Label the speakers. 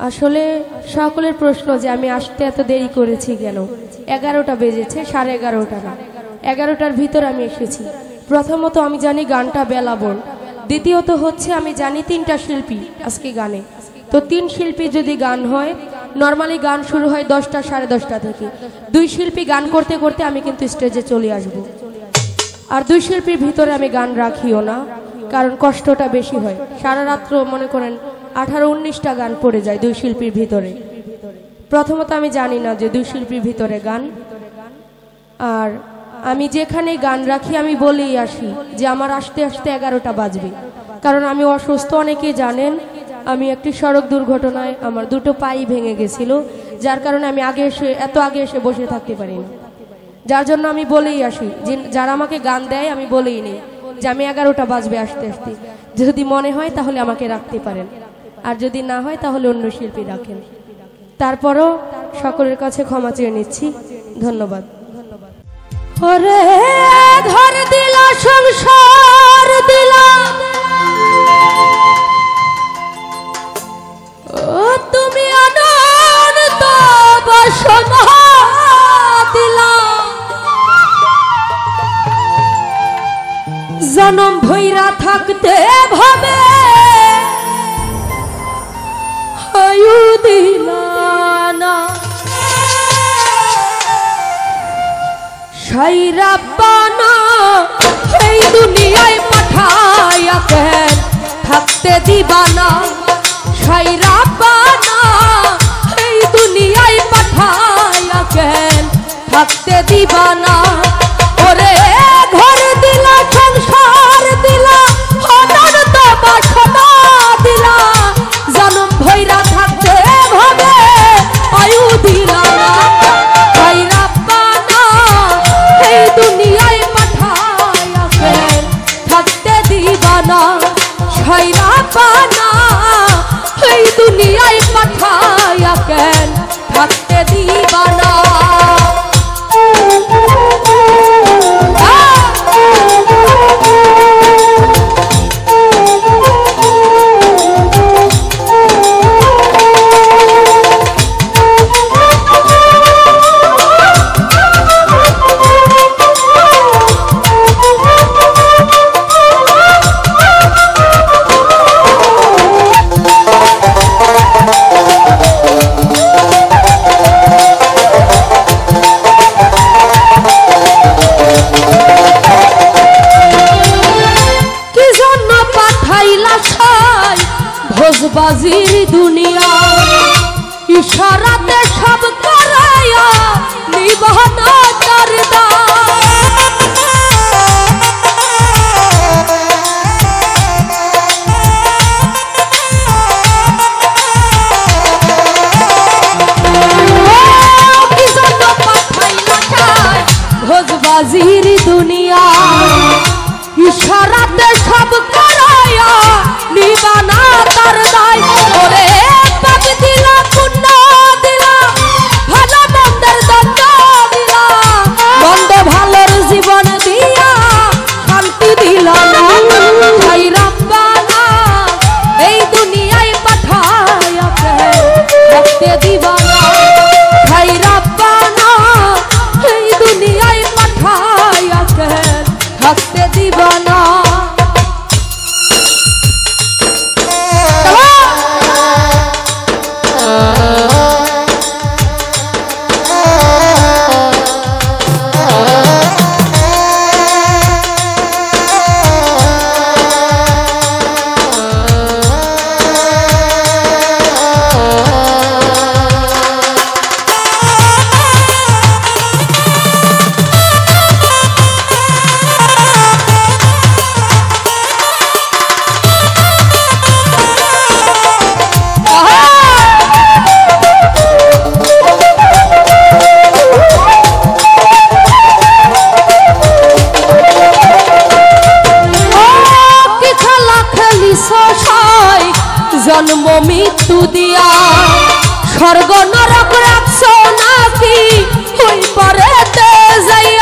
Speaker 1: আসলে সকলের প্রশ্ন যে আমি আসতে এত দেরি করেছি কেন। 11টা বেজেছে, 11:30 না, 11টার ভিতর আমি এসেছি। প্রথমত আমি জানি গানটা বেলাবন, দ্বিতীয়ত হচ্ছে আমি জানি 3টা শিল্পী আজকে গানে। তো 3 শিল্পী যদি গান হয়, নর্মালি গান শুরু হয় 10টা 10:30 থেকে। 2 শিল্পী গান করতে করতে আমি কিন্তু স্টেজে চলে আসব। আর 2 শিল্পীর ভিতরে আমি গান রাখিও না, কারণ কষ্টটা বেশি হয়। সারা রাত্র মনে করেন 18-19টা গান পড়ে যায় 2 শিল্পীর ভিতরে। প্রথমত আমি জানি না যে 2 শিল্পীর ভিতরে গান। আর আমি যেখানে গান রাখি আমি বলেই আসি যে আমার আসতে আসতে 11টা বাজবে, কারণ আমি অসুস্থ। অনেকেই জানেন আমি একটি সড়ক দুর্ঘটনায় আমার 2টো পাই ভেঙে গেছিল, যার কারণে আমি এত আগে এসে বসে থাকতে পারি না। যার জন্য আমি বলেই আসি যে যারা আমাকে গান দেয় আমি বলেই নেই যে আমি 11টা বাজবে আসতে আসতে। যদি মনে হয় তাহলে আমাকে রাখতে পারেন, আর যদি না হয় তাহলে অন্য শিল্পী রাখেন। তারপরও সকলের কাছে ক্ষমা চেয়ে নিচ্ছি। ধন্যবাদ। ওরে ধর দিলা সংসার দিলা, ও তুমি অনন্ত বাসনা দিলা, জনম ভৈরা থাকতে ভাবে আয়ু দিলা না, সাই রাব্বানা এই দুনিয়ায় পাঠায়া কেন থাকতে দিবা না, সাই রাব্বানা এই দুনিয়ায় পাঠায়া কেন থাকতে দিবা না। ওরে ঘর দিলা সংসার দিলা অনন্ত বাসনা দিলা, জনম ভৈরা থাকতে ভাবে আয়ু দিলা না, সাই রাব্বানা এই দুনিয়ায় পাঠায়া কেন থাকতে দিবা না, সাই রাব্বানা এই দুনিয়ায় পাঠায়া কেন থাকতে দিবা না। ভোজবাজির দুনিয়া ইশারাতে সব করায়া নিবানা করদা, ভোজবাজির দুনিয়া ইশারাতে সব করায়া নিবানা তার দায়। ওরে পাপ দিলা পুণ্য দিলা ভালো মন্দের দণ্ড দিলা, মন্দ ভালোর জীবন দিয়া শান্তি দিলা না, সাই রাব্বানা এই দুনিয়ায় পাঠায়া কেন থাকতে দিবা না, সাই রাব্বানা এই দুনিয়ায় পাঠায়া কেন থাকতে দিবা না। জন্ম মৃত্যু দিয়া স্বর্গ নরক রাখছো নাকি ওই পরেতে যাইয়া